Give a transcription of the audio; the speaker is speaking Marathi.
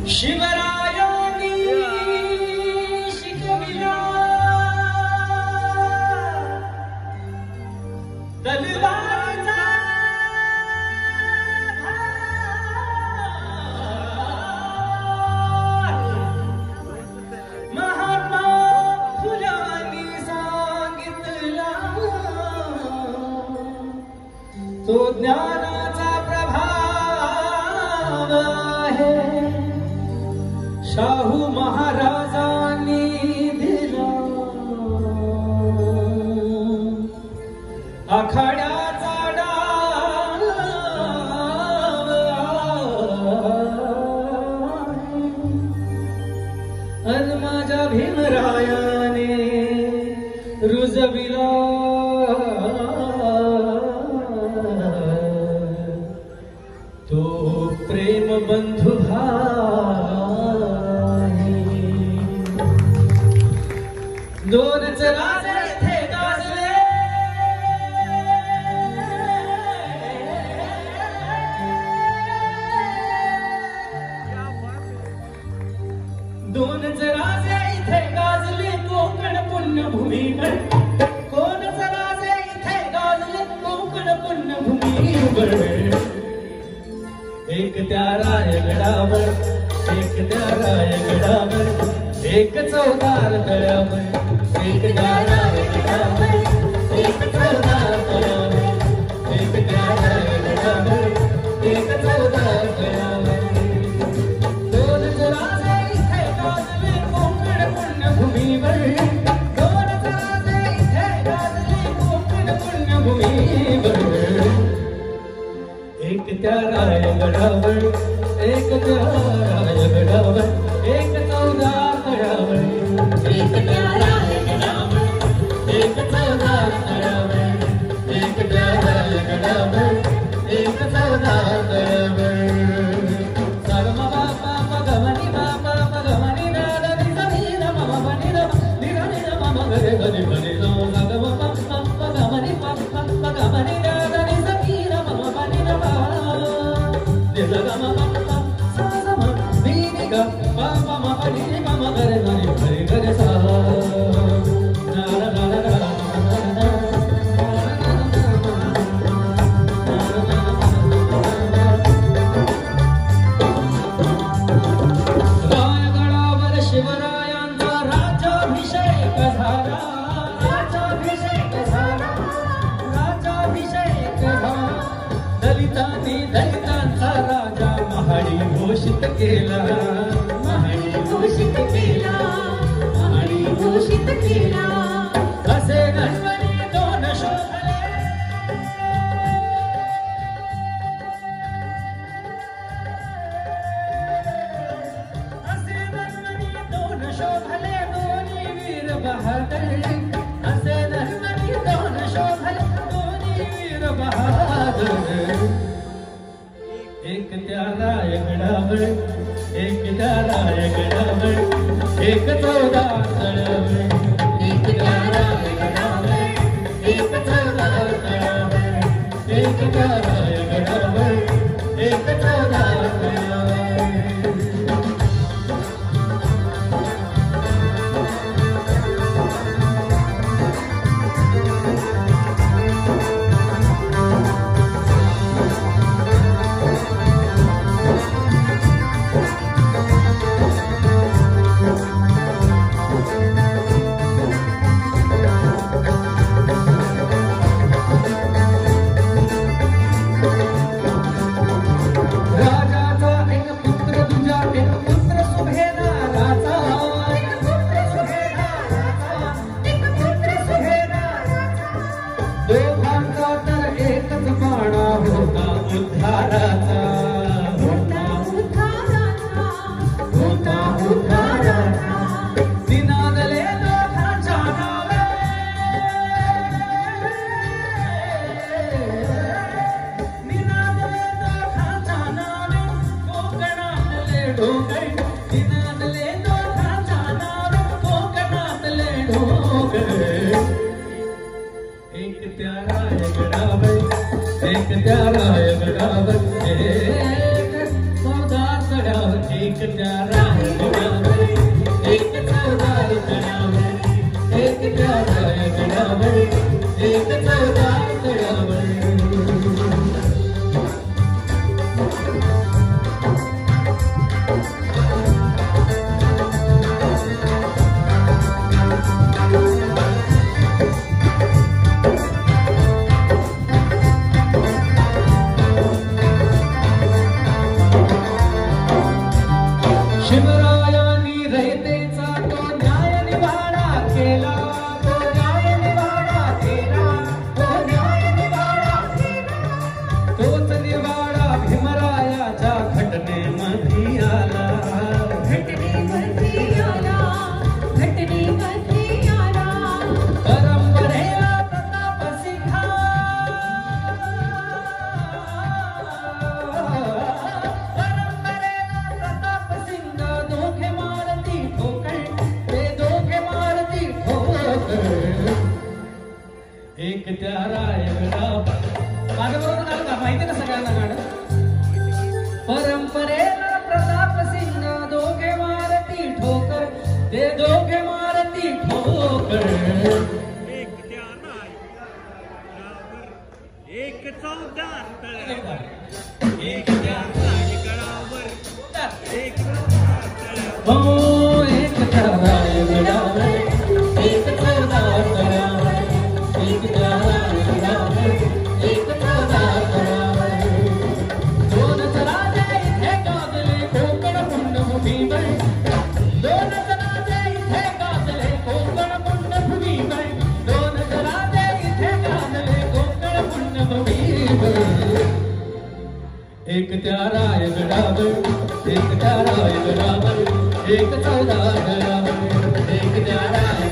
शिवरायांनी शिकविला तलवारीचा महात्मा फुलांनी सांगितला तो ज्ञानाचा प्रभाव आहे शाहू महाराजांनी दिला आखाड्याचा डाव अन माझ्या भीमरायाने रुजविला तो प्रेम बंधु दोनच राजे थे गाजले दोनच राजे इथे गाजले कोकण पुण्यभूमीवर कोणच राजे इथे गाजले कोकण पुण्यभूमीवर एक त्या रायगडावर एक त्या रायगडावर एक चौदार तळ्यावर एक त्या रायगडावर एक चौदार तळ्यावर एक त्या रायगडावर एक चौदार तळ्यावर दोनच राजे इथे गाजले कोकण पुण्यभूमीवर दोनच राजे इथे गाजले कोकण पुण्यभूमीवर एक त्या रायगडावर एक त्या रायगडावर एक चौदार तळ्यावर एक त्या रायगडावर एक चौदार तळ्यावर एक त्या रायगडावर एक चौदार तळ्यावर सर्व बापा पगमनी बापा पगमनी दादनी समीर मम बनी रम निरनि मम गरे गरे गरे नो सगम पम पगमनी पम पगमनी दादनी समीर मम बनी रम निरगम पम सगम दीनिगा पापा मपनी मम गरे गरे गरे गरे सा ना ना ना ना रायगडावर शिवरायांचा राज्याभिषेक झाला राज्याभिषेक झाला राज्याभिषेक झाला दलितांनी दलितांचा राजा महाडी घोषित केला महाडी घोषित केला महाडी घोषित केला असे गणपती दोन शोभले असे गणपती दोन शोभले दोन्ही वीर बहादर असे गणपती दोन शोभले दोन्ही वीर बहादर एक त्या रायगडावर एक त्या रायगडावर एक चौदार तळ्यावर एक त्या रायगडावर एक चौदार तळ्यावर एक त्या रायगडावर एक चौदार तळ्यावर एक घटनेमध्ये आला परंपरेला प्रताप सिंहा परंपरेला प्रताप सिंह दोघे मारती ठोकर ते दोघे मारती ठोकर एक त्या रायगडावर माझ्या बरोबर गाणं का माहिती ना सगळ्यांना गाणं परंपरेला प्रताप सिंह दोघे मारती ठोकर ते दोघे मारती ठोकर एक त्या रायगडावर एक चौदार तळ्यावर एक त्या रायगडावर एक चौदार तळ्यावर हो एक त्या रायगडावर एक चौदार तळ्यावर एक त्या रायगडावर एक चौदार तळ्यावर दोन राजे इथे गाजले कोकण पुण्यभूमीवर दोन राजे इथे गाजले कोकण पुण्यभूमीवर दोन राजे इथे गाजले कोकण पुण्यभूमीवर एक त्या रायगडावर एक त्या रायगडावर एक चौदार तळ्यावर एक त्या रायगडावर